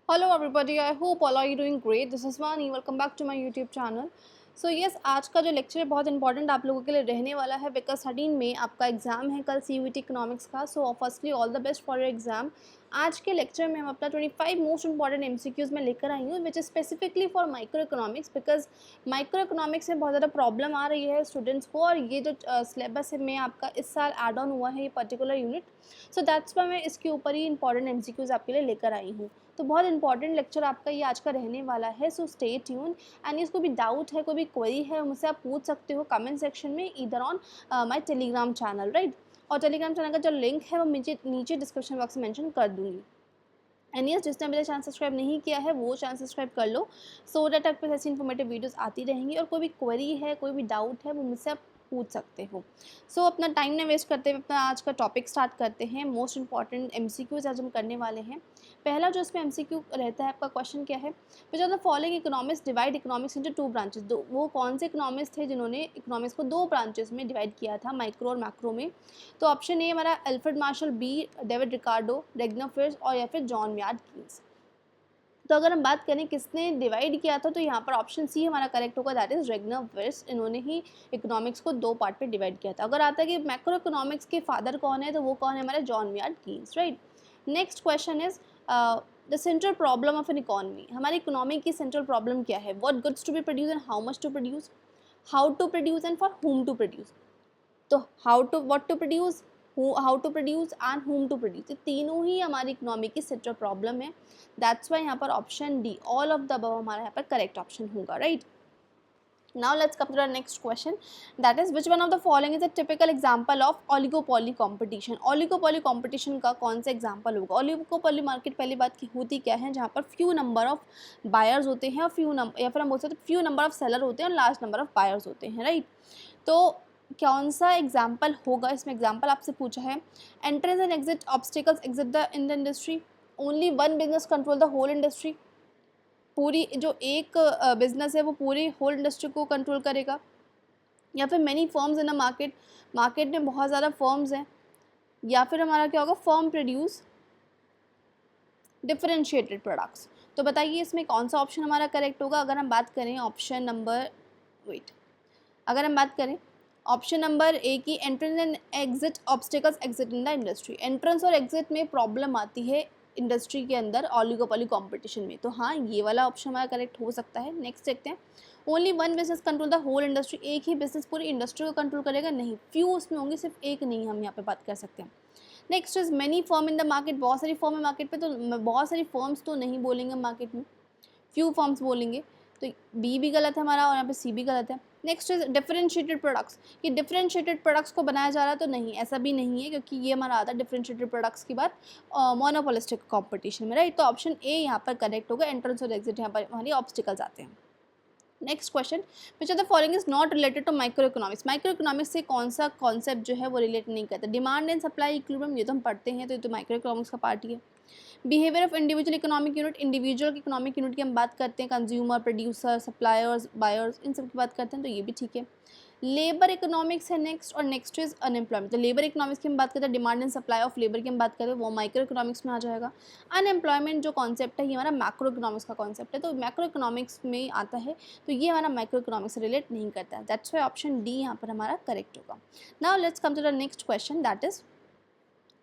Hello everybody, I hope all are you doing great. This is Vani. Welcome back to my YouTube channel. So yes आज का जो lecture है बहुत important आप लोगों के लिए रहने वाला है बिकॉज 13 में आपका एग्जाम है कल CUET इकोनॉमिक्स का. So firstly all the best for your exam. आज के लेक्चर में हम अपना 25 मोस्ट इंपॉर्टेंट MCQs में लेकर आई हूँ which is specifically for micro economics because micro economics में बहुत ज़्यादा प्रॉब्लम आ रही है स्टूडेंट्स को और ये जो सिलेबस में आपका इस साल एड ऑन हुआ है ये particular unit. So that's why मैं इसके ऊपर ही इंपॉर्टेंट MCQs आपके लिए लेकर आई हूँ. तो बहुत इंपॉर्टेंट लेक्चर आपका ये आज का रहने वाला है. सो स्टे ट्यून एंड इसको भी डाउट है कोई भी क्वेरी है मुझसे आप पूछ सकते हो कमेंट सेक्शन में इधर on my Telegram channel right. और टेलीग्राम चैनल का जो लिंक है वो नीचे डिस्क्रिप्शन बॉक्स में मेंशन कर दूँगी. एंड यस जिसने मेरा चैनल सब्सक्राइब नहीं किया है वो चैनल सब्सक्राइब कर लो सो दैट आपके ऐसी इन्फॉर्मेटिव वीडियोस आती रहेंगी और कोई भी क्वेरी है कोई भी डाउट है वो मुझसे आप पूछ सकते हो. सो अपना टाइम ना वेस्ट करते हुए अपना आज का टॉपिक स्टार्ट करते हैं. मोस्ट इंपॉर्टेंट MCQs आज हम करने वाले हैं. पहला जो इसमें MCQ रहता है आपका क्वेश्चन क्या है, which are the following economics divide economics into 2 branches. वो कौन से इकोनॉमिक्स थे जिन्होंने इकोनॉमिक्स को 2 ब्रांचेस में डिवाइड किया था माइक्रो और मैक्रो में. तो ऑप्शन ए हमारा Alfred Marshall, B David Ricardo, Ragnar Frisch और या फिर जॉन म्याड कीन्स. तो अगर हम बात करें किसने डिवाइड किया था तो यहाँ पर ऑप्शन सी हमारा करेक्ट होगा दैट इज़ रेगनर फिश. इन्होंने ही इकोनॉमिक्स को 2 पार्ट पे डिवाइड किया था. अगर आता है कि मैक्रो इकोनॉमिक्स के फादर कौन है तो वो कौन है हमारे John Maynard Keynes right. Next question is the central problem of an economy. हमारी इकोनॉमी की सेंट्रल प्रॉब्लम क्या है. What goods to be produce and how much to produce, how to produce and for whom to produce. तो how to what to produce, how to produce and whom to produce, ये तीनों ही हमारी economy की central problem है. That's why यहाँ पर option D all of the above हमारा यहाँ पर करेक्ट ऑप्शन होगा right. Now let's come to the next question, that is which one of the following is a typical example of oligopoly competition. oligopoly competition का कौन सा example होगा. oligopoly market पहली बात की होती क्या है जहाँ पर few number of buyers होते हैं और या फिर हम बोल सकते हैं few number of seller होते हैं और large number of buyers होते हैं राइट. तो कौन सा एग्जाम्पल होगा इसमें. एग्जाम्पल आपसे पूछा है entrance and exit obstacles exit the in the industry, only one business control the whole industry. पूरी जो एक बिजनेस है वो पूरी होल इंडस्ट्री को कंट्रोल करेगा. या फिर many firms in a market, market में बहुत ज़्यादा फर्म्स हैं. या फिर हमारा क्या होगा फर्म प्रोड्यूस डिफरेंशिएटेड प्रोडक्ट्स. तो बताइए इसमें कौन सा ऑप्शन हमारा करेक्ट होगा. अगर हम बात करें ऑप्शन नंबर अगर हम बात करें ऑप्शन नंबर ए की entrance and exit obstacles exit in the industry. Entrance और एग्जिट में प्रॉब्लम आती है इंडस्ट्री के अंदर ऑलिगोपोली कंपटीशन में. तो हाँ ये वाला ऑप्शन हमारा करेक्ट हो सकता है. नेक्स्ट देखते हैं only one business control the whole industry. एक ही बिजनेस पूरी इंडस्ट्री को कंट्रोल करेगा नहीं, फ्यू उसमें होंगे, सिर्फ एक नहीं हम यहाँ पे बात कर सकते हैं. Next is many firm in the market. बहुत सारी फर्म है मार्केट पे, तो बहुत सारी फर्म्स तो नहीं बोलेंगे मार्केट में, फ्यू फर्म्स बोलेंगे. तो बी भी गलत है हमारा और यहाँ पे सी भी गलत है. Next is differentiated products. कि डिफरेंशिएटेड प्रोडक्ट्स को बनाया जा रहा है तो नहीं, ऐसा भी नहीं है क्योंकि ये हमारा आता है डिफरेंशिएटेड प्रोडक्ट्स की बात मोनोपोलिस्टिक कंपटीशन में राइट. तो ऑप्शन ए यहाँ पर करेक्ट होगा. एंट्रेंस और एग्जिट यहाँ पर हमारी ऑब्स्टिकल्स आते हैं. Next question which are the following is not related to microeconomics. Microeconomics से कौन सा कॉन्सेप्ट जो है वो रिलेट नहीं करता. डिमांड एंड सप्लाई इक्विलिब्रियम ये तो हम पढ़ते हैं तो ये तो माइक्रो इकोनॉमिक्स का पार्ट ही है. Behaviour of individual economic unit, individual economic unit की हम बात करते हैं, कंज्यूमर, प्रोड्यूसर, सप्लायर्स, बायर्स, इन सब की बात करते हैं तो ये भी ठीक है. लेबर इकोनॉमिक्स है नेक्स्ट और नेक्स्ट इज अनएम्प्लॉयमेंट. तो लेबर इकोनॉमिक्स की हम बात करते हैं, demand and supply of labour की हम बात करें वो माइक्रो इकोनॉमिक्स में आ जाएगा. अनएम्प्लॉयमेंट जो कॉन्सेप्ट है ये हमारा मैक्रो इकोनॉमिक्स का कॉन्सेप्ट है तो मैक्रो इकोनॉमिक्स में आता है तो ये हमारा माइक्रो इकोनॉमिक्स से रिलेट नहीं करता है. दैट्स वाई ऑप्शन डी यहाँ पर हमारा करेक्ट होगा. Now let's come to the next question that is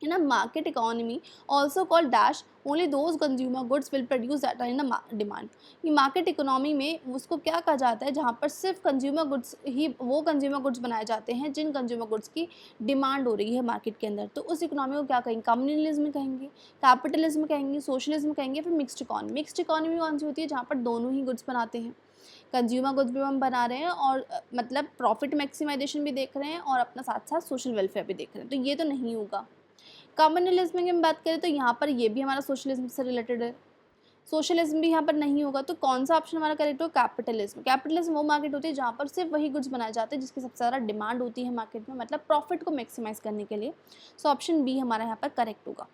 in a market economy also called dash only those consumer goods will produce that are in a demand. ये market economy में उसको क्या कहा जाता है जहाँ पर सिर्फ कंज्यूमर गुड्स ही वो कंज्यूमर गुड्स बनाए जाते हैं जिन कंज्यूमर गुड्स की डिमांड हो रही है मार्केट के अंदर. तो उस इकोनॉमी को क्या कहेंगे, कम्युनलिज्म कहेंगे, कैपिटलिज्म कहेंगे, सोशलिज्म कहेंगे, फिर मिक्स्ड इकोनॉमी. मिक्स्ड इकोनॉमी कौन सी होती है जहाँ पर दोनों ही गुड्स बनाते हैं, कंज्यूमर गुड्स भी हम बना रहे हैं और मतलब प्रॉफिट मैक्सिमाइजेशन भी देख रहे हैं और अपना साथ साथ सोशल वेलफेयर भी देख रहे हैं. तो ये तो नहीं होगा. कम्युनलिज्म की हम बात करें तो यहाँ पर ये भी हमारा सोशलिज्म से रिलेटेड है, सोशलिज्म भी यहाँ पर नहीं होगा. तो कौन सा ऑप्शन हमारा करेक्ट हो, कैपिटलिज्म. कैपिटलिज्म वो मार्केट होती है जहाँ पर सिर्फ वही गुड्स बनाए जाते हैं जिसकी सबसे ज़्यादा डिमांड होती है मार्केट में, मतलब प्रॉफिट को मैक्सिमाइज करने के लिए. सो ऑप्शन बी हमारा यहाँ पर करेक्ट होगा.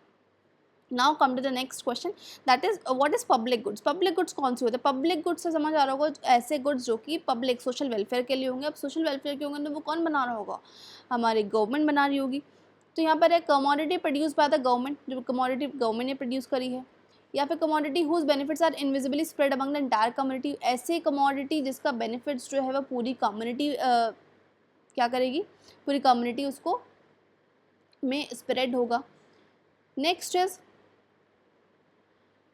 Now come to the next question that is what is public goods. Public goods कौन से होते हैं. पब्लिक गुड्स से समझ आ रहा होगा ऐसे गुड्स जो कि पब्लिक सोशल वेलफेयर के लिए होंगे. अब सोशल वेलफेयर के होंगे तो वो कौन बना रहा होगा, हमारी गवर्नमेंट बना रही होगी. तो यहाँ पर है commodity produce by the government, जो कमोडिटी गवर्नमेंट ने प्रोड्यूस करी है. या फिर commodity whose benefits are invisibly spread among the entire community, ऐसे कमोडिटी जिसका बेनिफिट्स जो है वह पूरी कम्युनिटी क्या करेगी, पूरी कम्युनिटी उसको में स्प्रेड होगा। Next is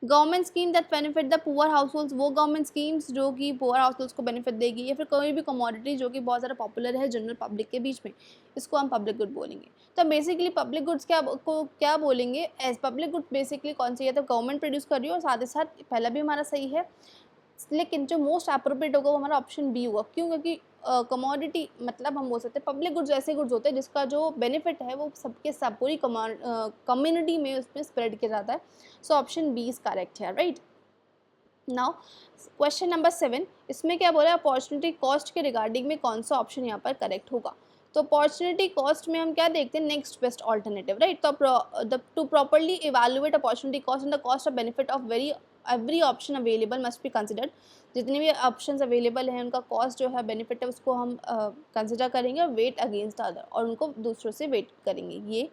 government scheme that benefit the poor house holds, वो गवर्नमेंट स्कीम्स जो कि पुअर हाउस होल्ड्स को बेनिफिट देगी, या फिर कोई भी कमोडिटी जो कि बहुत ज़्यादा पॉपुलर है जनरल पब्लिक के बीच में, इसको हम पब्लिक गुड बोलेंगे। तो बेसिकली पब्लिक गुड्स क्या बोलेंगे, एज पब्लिक गुड बेसिकली कौन सी है, तो गवर्नमेंट प्रोड्यूस कर रही है, और साथ ही साथ पहला भी हमारा सही है, लेकिन जो मोस्ट अप्रोप्रिएट होगा वो हमारा ऑप्शन बी होगा। क्यों? क्योंकि कमोडिटी मतलब हम बोल सकते हैं पब्लिक गुड्स ऐसे गुड्स होते हैं जिसका जो बेनिफिट है वो सबके सब पूरी कम्युनिटी में उसमें स्प्रेड किया जाता है। So option B is correct है, राइट। नाउ क्वेश्चन नंबर 7, इसमें क्या बोला, अपॉर्चुनिटी कॉस्ट के रिगार्डिंग में कौन सा ऑप्शन यहाँ पर करेक्ट होगा। तो अपॉर्चुनिटी कॉस्ट में हम क्या देखते हैं, नेक्स्ट बेस्ट ऑल्टरनेटिव, राइट। तो to properly evaluate opportunity cost and the cost of benefit of every option available must be considered, जितने भी ऑप्शंस अवेलेबल हैं उनका कॉस्ट जो है बेनिफिट है उसको हम कंसिडर करेंगे, और वेट अगेंस्ट अदर, और उनको दूसरों से वेट करेंगे, ये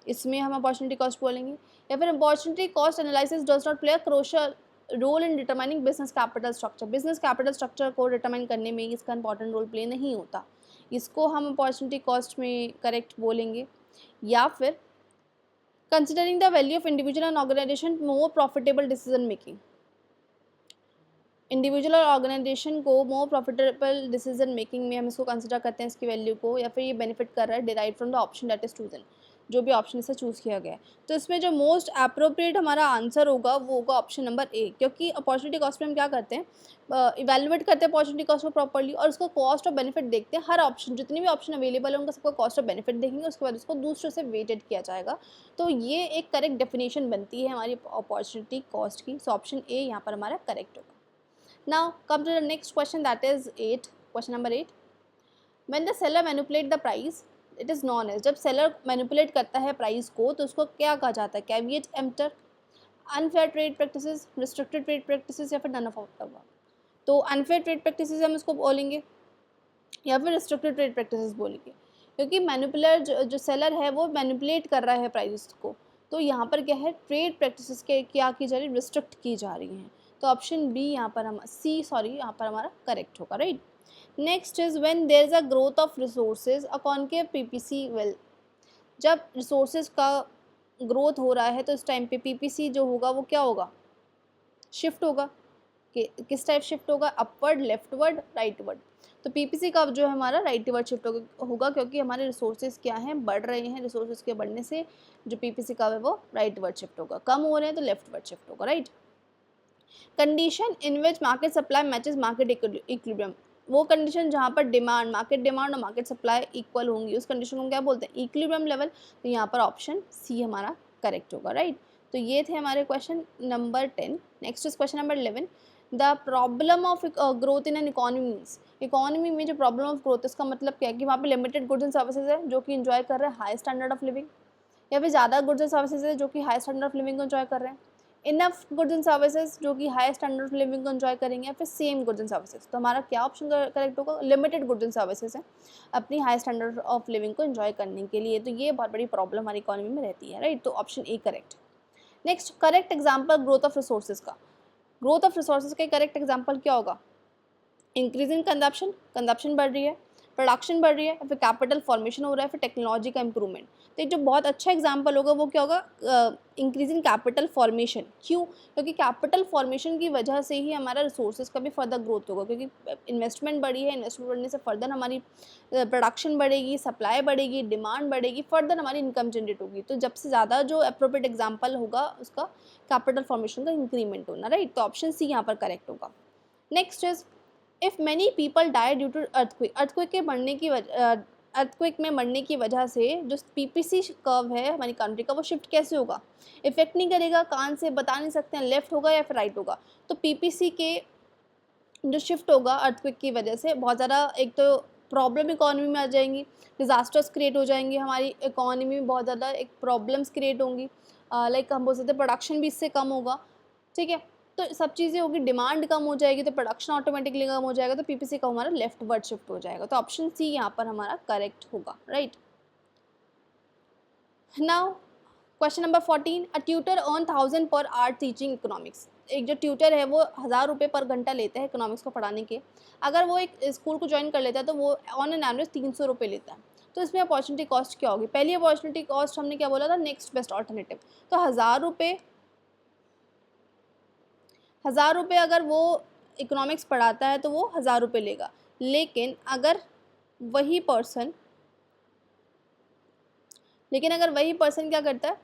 इसमें हम अपॉर्चुनिटी कॉस्ट बोलेंगे। या फिर opportunity cost analysis does not play a crucial role in determining business capital structure, business capital structure को डिटरमाइन करने में इसका इंपॉर्टेंट रोल प्ले नहीं होता, इसको हम अपॉर्चुनिटी कॉस्ट में करेक्ट बोलेंगे। या फिर considering the value of individual and organisation more profitable decision making, individual और ऑर्गेनाइजेशन को मोर प्रॉफिटेबल डिसीजन मेकिंग में हम इसको कंसिडर करते हैं इसकी वैल्यू को, या फिर ये बेनिफिट कर रहा है derive from the option that is chosen, जो भी ऑप्शन से चूज़ किया गया है। तो इसमें जो मोस्ट अप्रोप्रिएट हमारा आंसर होगा वो होगा ऑप्शन नंबर ए, क्योंकि अपॉर्चुनिटी कॉस्ट में हम क्या करते हैं, इवैल्यूएट करते हैं अपॉर्चुनिटी कॉस्ट को प्रॉपर्ली, और उसका कॉस्ट और बेनिफिट देखते हैं, हर ऑप्शन जितने भी ऑप्शन अवेलेबल है उनका सबका कॉस्ट और बेनिफिट देखेंगे, उसके बाद उसको दूसरों से वेटेड किया जाएगा। तो ये एक करेक्ट डेफिनेशन बनती है हमारी अपॉर्चुनिटी कॉस्ट की। सो ऑप्शन ए यहाँ पर हमारा करेक्ट होगा। Now come to the next question, that is 8, question number 8. When the seller manipulate the price, it is known as, जब seller manipulate करता है प्राइस को तो उसको क्या कहा जाता है, caveat emptor, unfair trade practices, restricted trade practices, या फिर none of the above। तो unfair trade practices हम इसको बोलेंगे, या फिर restricted trade practices बोलेंगे, क्योंकि मैनिपुलर जो सेलर है वो मैनिपुलेट कर रहा है प्राइस को, तो यहाँ पर क्या है, ट्रेड प्रैक्टिसेस के क्या की जा रही है, रिस्ट्रिक्ट की जा रही हैं। तो ऑप्शन बी यहाँ पर यहाँ पर हमारा करेक्ट होगा, right. Next is when there is a growth of resources a concave PPC well, जब रिसोर्सेज का ग्रोथ हो रहा है तो इस टाइम पे पीपीसी जो होगा वो क्या होगा, शिफ्ट होगा। किस टाइप शिफ्ट होगा, अपवर्ड, लेफ्टवर्ड, राइटवर्ड। तो पीपीसी का जो है हमारा राइटवर्ड शिफ्ट होगा, क्योंकि हमारे रिसोर्सेज क्या हैं, बढ़ रहे हैं, रिसोर्सेज के बढ़ने से जो पीपीसी का है वो राइटवर्ड शिफ्ट होगा, कम हो रहे हैं तो लेफ्टवर्ड शिफ्ट होगा, right. Condition in which market supply matches market equilibrium, वो कंडीशन जहाँ पर मार्केट डिमांड और मार्केट सप्लाई इक्वल होंगी उस कंडीशन को क्या बोलते हैं, इक्विलिब्रियम लेवल। तो यहाँ पर ऑप्शन सी हमारा करेक्ट होगा, राइट। तो ये थे हमारे question number 10। Next is question number 11, the problem of growth in an economy means, economy में जो प्रॉब्लम ऑफ ग्रोथ इसका मतलब क्या है कि वहाँ पे लिमिटेड गुड्स एंड सर्विसेज है जो कि इंजॉय कर रहे हैं हाई स्टैंडर्ड ऑफ लिविंग, या फिर ज़्यादा गुड्स एंड सर्विसेज है जो कि हाई स्टैंडर्ड ऑफ लिविंग को इंजॉय कर रहे हैं, इनफ गुड्स एंड सर्विसेज जो कि हाई स्टैंडर्ड ऑफ लिविंग को एंजॉय करेंगे, या फिर सेम गुड्स एंड सर्विसेज। तो हमारा क्या ऑप्शन करेक्ट होगा, लिमिटेड गुड्स एंड सर्विसेज है अपनी हाई स्टैंडर्ड ऑफ लिविंग को एंजॉय करने के लिए। तो ये बहुत बड़ी प्रॉब्लम हमारी इकोनॉमी में रहती है, राइट। तो option A correct. Next correct example growth of resources का, ग्रोथ ऑफ रिसोर्सेज का करेक्ट एग्जाम्पल क्या होगा, इंक्रीज इन कंजप्शन बढ़ रही है, प्रोडक्शन बढ़ रही है, या फिर कैपिटल फॉर्मेशन हो रहा है, फिर टेक्नोलॉजी का इंप्रूवमेंट। तो एक जो बहुत अच्छा एग्जांपल होगा वो क्या होगा, इंक्रीज इन कैपिटल फॉर्मेशन। क्यों? क्योंकि कैपिटल फॉर्मेशन की वजह से ही हमारा रिसोर्सेज का भी फर्दर ग्रोथ होगा, क्योंकि इन्वेस्टमेंट बढ़ी है, इन्वेस्टमेंट बढ़ने से फर्दर हमारी प्रोडक्शन बढ़ेगी, सप्लाई बढ़ेगी, डिमांड बढ़ेगी, फर्दर हमारी इनकम जनरेट होगी। तो जब से ज़्यादा जो अप्रोप्रिएट एग्जाम्पल होगा उसका कैपिटल फॉर्मेशन का इंक्रीमेंट होना, राइट। तो ऑप्शन सी यहाँ पर करेक्ट होगा। Next is if many people die due to earthquake के बढ़ने की अर्थक्वेक में मरने की वजह से जो पीपीसी कर्व है हमारी कंट्री का वो शिफ्ट कैसे होगा, इफेक्ट नहीं करेगा, कान से बता नहीं सकते हैं लेफ्ट होगा या फिर राइट होगा। तो पीपीसी के जो शिफ्ट होगा अर्थक्वेक की वजह से बहुत ज़्यादा एक तो प्रॉब्लम इकोनॉमी में आ जाएंगी, डिज़ास्टर्स क्रिएट हो जाएंगे, हमारी इकोनॉमी में बहुत ज़्यादा एक प्रॉब्लम्स क्रिएट होंगी, लाइक हम बोल सकते हैं प्रोडक्शन भी इससे कम होगा, ठीक है। तो सब चीज़ें होगी, डिमांड कम हो जाएगी तो प्रोडक्शन ऑटोमेटिकली कम हो जाएगा, तो पीपीसी का हमारा लेफ्ट वर्ड शिफ्ट हो जाएगा। तो ऑप्शन सी यहाँ पर हमारा करेक्ट होगा, राइट। नाउ क्वेश्चन नंबर 14, अ tutor earn 1000 per hour teaching economics. एक जो ट्यूटर है वो 1000 रुपये पर घंटा लेता है इकोनॉमिक्स को पढ़ाने के। अगर वो एक स्कूल को ज्वाइन कर लेता है तो वो ऑन एन एवरेज 300 रुपये लेता है। तो इसमें अपॉर्चुनिटी कॉस्ट क्या होगी? पहली अपॉर्चुनिटी कॉस्ट हमने क्या बोला था? Next best alternative. तो 1000 रुपये अगर वो इकोनॉमिक्स पढ़ाता है तो वो 1000 रुपये लेगा। लेकिन अगर वही पर्सन क्या करता है,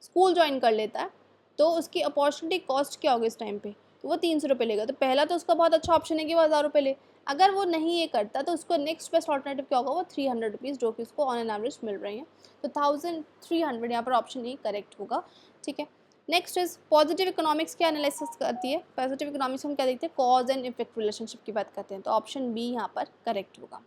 स्कूल ज्वाइन कर लेता है, तो उसकी अपॉर्चुनिटी कॉस्ट क्या होगी इस टाइम पे? तो वो 300 रुपये लेगा। तो पहला तो उसका बहुत अच्छा ऑप्शन है कि वो 1000 रुपये ले। अगर वो नहीं ये करता तो उसको नेक्स्ट बेस्ट ऑल्टरनेटिव क्या होगा? वो 300 रुपीज़, जो कि उसको ऑन एन एवरेज मिल रही हैं। तो 1300 यहाँ पर ऑप्शन ए करेक्ट होगा। ठीक है, नेक्स्ट इज पॉजिटिव इकोनॉमिक्स क्या एनालिसिस करती है? पॉजिटिव इकोनॉमिक्स हम क्या देखते हैं? कॉज एंड इफेक्ट रिलेशनशिप की बात करते हैं। तो ऑप्शन बी यहाँ पर करेक्ट होगा।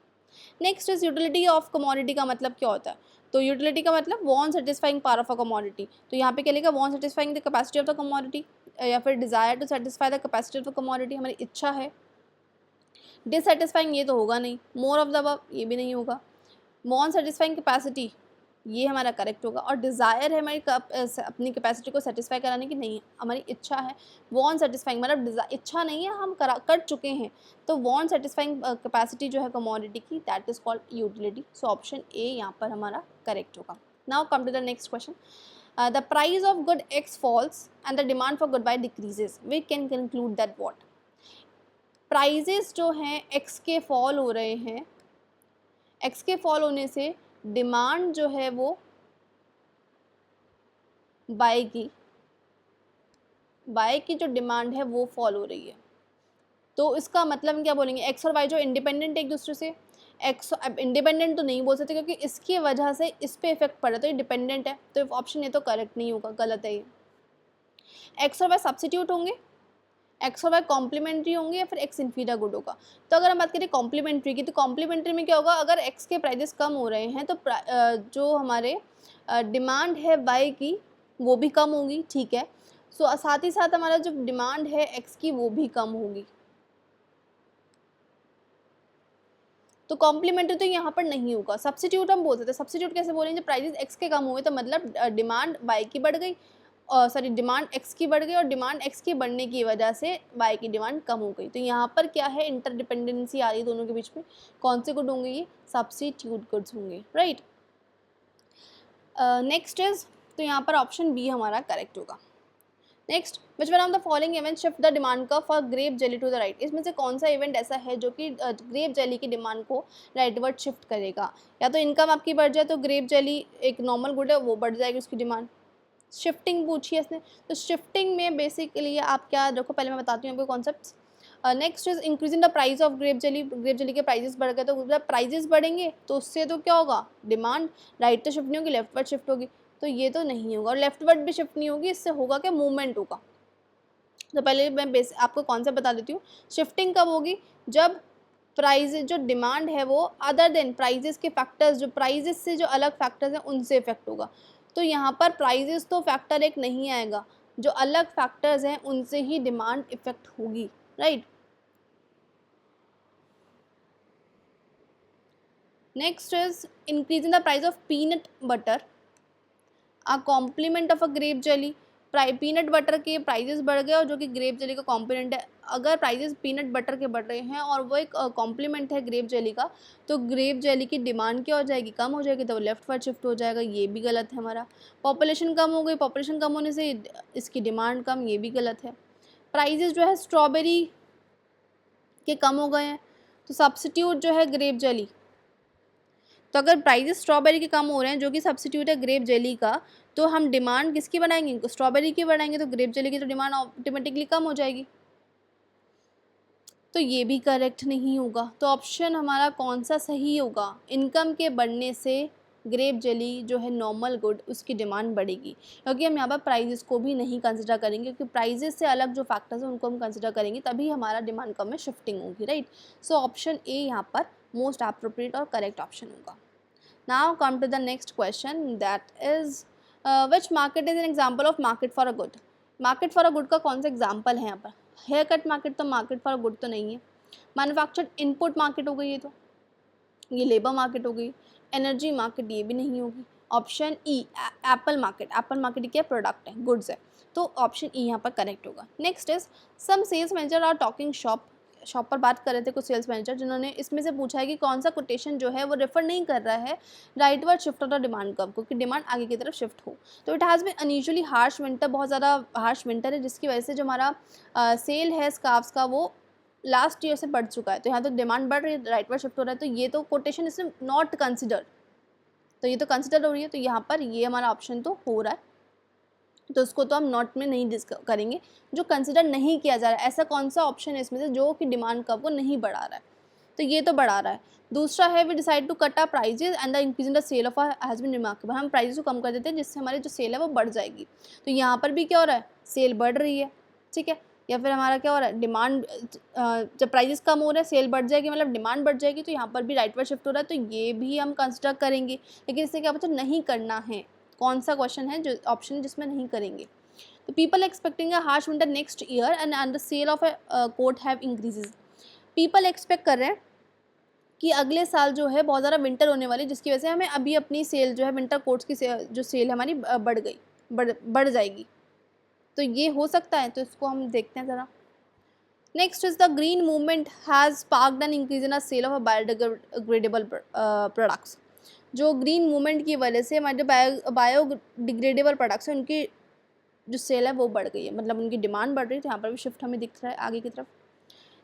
Next is utility of commodity का मतलब क्या होता है? तो यूटिलिटी का मतलब want satisfying power of a commodity. तो यहाँ पे क्या लिखा? Want satisfying the capacity of the commodity, या फिर desire to satisfy the capacity of the commodity, हमारी इच्छा है। डिससेटिस्फाइंग ये तो होगा नहीं। मोर ऑफ द अबव ये भी नहीं होगा। वॉन्ट सेटिस्फाइंग कैपेसिटी ये हमारा करेक्ट होगा। और डिज़ायर है हमारी अपनी कैपेसिटी को सेटिस्फाई कराने की, नहीं हमारी इच्छा है। वॉन्ट सेटिस्फाइंग मतलब इच्छा नहीं है, हम कर चुके हैं। तो वॉन्ट सेटिस्फाइंग कैपेसिटी जो है कमोडिटी की, that is called utility. So option A यहाँ पर हमारा करेक्ट होगा। Now come to the next question. The price of good X falls and the demand for good by decreases, we can conclude that what? Prices जो हैं x के fall हो रहे हैं, एक्स के फॉल होने से डिमांड जो है वो बाय की जो डिमांड है वो फॉल हो रही है। तो इसका मतलब हम क्या बोलेंगे? एक्स और वाई जो इंडिपेंडेंट एक दूसरे से, एक्स इंडिपेंडेंट तो नहीं बोल सकते क्योंकि इसकी वजह से इस पे इफेक्ट पड़ा, तो ये डिपेंडेंट है। तो ऑप्शन ये तो करेक्ट नहीं होगा, गलत है ये। एक्स और वाई सब्स्टिट्यूट होंगे, एक्स और वाई कॉम्प्लीमेंट्री होंगे, या फिर एक्स इन्फीरियर गुड होगा। तो अगर हम बात करें कॉम्प्लीमेंट्री की, तो कॉम्प्लीमेंट्री में क्या होगा? अगर एक्स के प्राइजेस कम हो रहे हैं तो जो हमारे डिमांड है वाई की वो भी कम होगी। ठीक है, सो साथ ही साथ हमारा जो डिमांड है एक्स की वो भी कम होगी। तो कॉम्प्लीमेंट्री तो यहाँ पर नहीं होगा। सब्स्टिट्यूट हम बोल सकते हैं। सब्स्टिट्यूट कैसे बोलेंगे? जब प्राइजेस एक्स के कम हुए तो मतलब डिमांड वाई की बढ़ गई, सॉरी डिमांड एक्स की बढ़ गई, और डिमांड एक्स की बढ़ने की वजह से वाई की डिमांड कम हो गई। तो यहाँ पर क्या है? इंटरडिपेंडेंसी आ रही है दोनों के बीच में। कौन से गुड होंगे? ये सब्स्टिट्यूट गुड्स होंगे, राइट। नेक्स्ट इज, तो यहाँ पर ऑप्शन बी हमारा करेक्ट होगा। Next, which one of the following event shift the demand curve for grape jelly to the right? इसमें से कौन सा इवेंट ऐसा है जो कि ग्रेप जेली की डिमांड को राइटवर्ड शिफ्ट करेगा? या तो इनकम आपकी बढ़ जाए, तो ग्रेप जेली एक नॉर्मल गुड है, वो बढ़ जाएगी उसकी डिमांड। शिफ्टिंग पूछी है इसने, तो शिफ्टिंग में बेसिकली आप क्या देखो, पहले मैं बताती हूँ आपको concepts. Next is increasing the price of grape jelly. Grape jelly के प्राइजेस बढ़ गए, तो जब प्राइजेस बढ़ेंगे तो उससे तो क्या होगा? डिमांड राइट तो शिफ्ट नहीं होगी, लेफ्ट वर्ड शिफ्ट होगी। तो ये तो नहीं होगा, और लेफ्ट वर्ड भी शिफ्ट नहीं होगी। इससे होगा क्या? मूवमेंट होगा। तो पहले मैं आपको कॉन्सेप्ट बता देती हूँ। शिफ्टिंग कब होगी? जब प्राइस जो डिमांड है वो अदर देन प्राइजेस के फैक्टर्स, जो प्राइजेस से जो अलग फैक्टर्स हैं उनसे इफेक्ट होगा। तो यहाँ पर प्राइजेस तो फैक्टर एक नहीं आएगा, जो अलग फैक्टर्स हैं उनसे ही डिमांड इफेक्ट होगी, right. Next is increasing the price of peanut butter a complement of a grape jelly. Peanut butter के प्राइजेस बढ़ गए और जो कि ग्रेप जेली का कॉम्पोनेंट है, अगर प्राइजेस पीनट बटर के बढ़ रहे हैं और वो एक कॉम्प्लीमेंट है ग्रेप जेली का, तो ग्रेप जेली की डिमांड क्या हो जाएगी? कम हो जाएगी। तो वो लेफ्ट वर्ड शिफ्ट हो जाएगा, ये भी गलत है हमारा। पॉपुलेशन कम हो गई, पॉपुलेशन कम होने से इसकी डिमांड कम, ये भी गलत है। प्राइजेस जो है स्ट्रॉबेरी के कम हो गए हैं, तो सब्स्टिट्यूट जो है ग्रेप जेली। तो अगर प्राइजेस स्ट्रॉबेरी के कम हो रहे हैं जो कि सब्स्टिट्यूट है ग्रेप जेली का, तो हम डिमांड किसकी बनाएंगे? स्ट्रॉबेरी की बनाएंगे। तो ग्रेप जेली की तो डिमांड ऑटोमेटिकली कम हो जाएगी। तो ये भी करेक्ट नहीं होगा। तो ऑप्शन हमारा कौन सा सही होगा? इनकम के बढ़ने से ग्रेप जेली जो है नॉर्मल गुड, उसकी डिमांड बढ़ेगी। क्योंकि हम यहाँ पर प्राइजेस को भी नहीं कंसिडर करेंगे, क्योंकि प्राइजेस से अलग जो फैक्टर्स हैं उनको हम कंसिडर करेंगे, तभी हमारा डिमांड कम में शिफ्टिंग होगी, राइट। सो ऑप्शन ए यहाँ पर मोस्ट एप्रोप्रिएट और करेक्ट ऑप्शन होगा। Now come to the next question, that is which market is an example of market for a good? Market for a good का कौन सा example है यहाँ पर? हेयर कट मार्केट तो मार्केट फॉर अ गुड तो नहीं है। मैन्युफैक्चर्ड इनपुट मार्केट हो गई, ये तो ये लेबर मार्केट हो गई। एनर्जी मार्केट ये भी नहीं होगी। ऑप्शन ई एप्पल मार्केट क्या प्रोडक्ट है, गुड्स है, तो ऑप्शन ई यहाँ पर करेक्ट होगा। Next is some sales manager are talking shop पर बात कर रहे थे कुछ सेल्स मैनेजर, जिन्होंने इसमें से पूछा है कि कौन सा कोटेशन जो है वो रेफर नहीं कर रहा है rightward shift of the demand curve को, कि डिमांड आगे की तरफ शिफ्ट हो। तो it has been unusually harsh winter, बहुत ज़्यादा हार्श विंटर है, जिसकी वजह से जो हमारा सेल है स्कार्फ्स का वो लास्ट ईयर से बढ़ चुका है। तो यहाँ तो डिमांड बढ़ रही है, राइटवर्ड शिफ्ट हो रहा है, तो ये तो कोटेशन इसमें नॉट कंसिडर, तो ये तो कंसिडर हो रही है, तो यहाँ पर ये हमारा ऑप्शन तो हो रहा है, तो उसको तो हम नॉट में नहीं डिस्कस करेंगे। जो कंसिडर नहीं किया जा रहा है, ऐसा कौन सा ऑप्शन है इसमें से जो कि डिमांड कर्व को नहीं बढ़ा रहा है, तो ये तो बढ़ा रहा है। दूसरा है we decide to cut our prices and the increase in the sale of has been remarkable, हम प्राइजेस को कम कर देते हैं जिससे हमारी जो सेल है वो बढ़ जाएगी। तो यहाँ पर भी क्या हो रहा है, सेल बढ़ रही है, ठीक है, या फिर हमारा क्या हो रहा है, डिमांड जब प्राइजेस कम हो रहे हैं सेल बढ़ जाएगी, मतलब डिमांड बढ़ जाएगी, तो यहाँ पर भी राइटवर्ड शिफ्ट हो रहा है, तो ये भी हम कंसिडर करेंगे। लेकिन इससे क्या पता नहीं करना है, कौन सा क्वेश्चन है जो ऑप्शन जिसमें नहीं करेंगे। तो people expecting a harsh winter next year and the sale of a coat have increases, people expect कर रहे हैं कि अगले साल जो है बहुत ज़्यादा विंटर होने वाली, जिसकी वजह से हमें अभी अपनी सेल जो है विंटर कोट्स की जो सेल है हमारी बढ़ जाएगी, तो ये हो सकता है, तो इसको हम देखते हैं ज़रा। Next is the green movement has sparked an increase in a sale of biodegradable products, जो ग्रीन मूवमेंट की वजह से हमारे बायोडिग्रेडेबल प्रोडक्ट्स हैं उनकी जो सेल है वो बढ़ गई है, मतलब उनकी डिमांड बढ़ रही है, तो यहाँ पर भी शिफ्ट हमें दिख रहा है आगे की तरफ।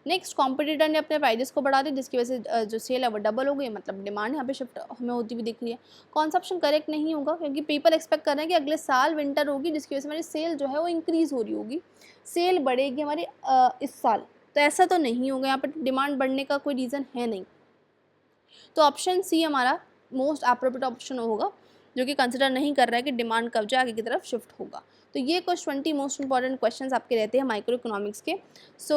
नेक्स्ट कॉम्पिटिटर ने अपने प्राइजेस को बढ़ा दी, जिसकी वजह से जो सेल है वो डबल हो गई, मतलब डिमांड यहाँ पे शिफ्ट हमें होती हुई दिख रही है। कौन सा ऑप्शन करेक्ट नहीं होगा, क्योंकि पीपल एक्सपेक्ट कर रहे हैं कि अगले साल विंटर होगी, जिसकी वजह से हमारी सेल जो है वो इंक्रीज़ हो रही होगी, सेल बढ़ेगी हमारी इस साल, तो ऐसा तो नहीं होगा, यहाँ पर डिमांड बढ़ने का कोई रीज़न है नहीं। तो ऑप्शन सी हमारा मोस्ट अप्रोप्रिएट ऑप्शन होगा, जो कि कंसिडर नहीं कर रहा है कि डिमांड कब जो आगे की तरफ शिफ्ट होगा। तो ये कुछ 20 मोस्ट इंपॉर्टेंट क्वेश्चंस आपके रहते हैं माइक्रो इकोनॉमिक्स के। सो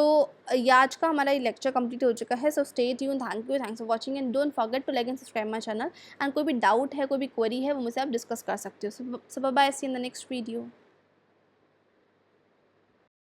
ये आज का हमारा ये लेक्चर कंप्लीट हो चुका है। So stay tune, thanks for watching and don't forget to like and subscribe my channel. And कोई भी डाउट है, कोई भी क्वेरी है, वो मुझसे आप डिस्कस कर सकते हो। So bye, see in the next video.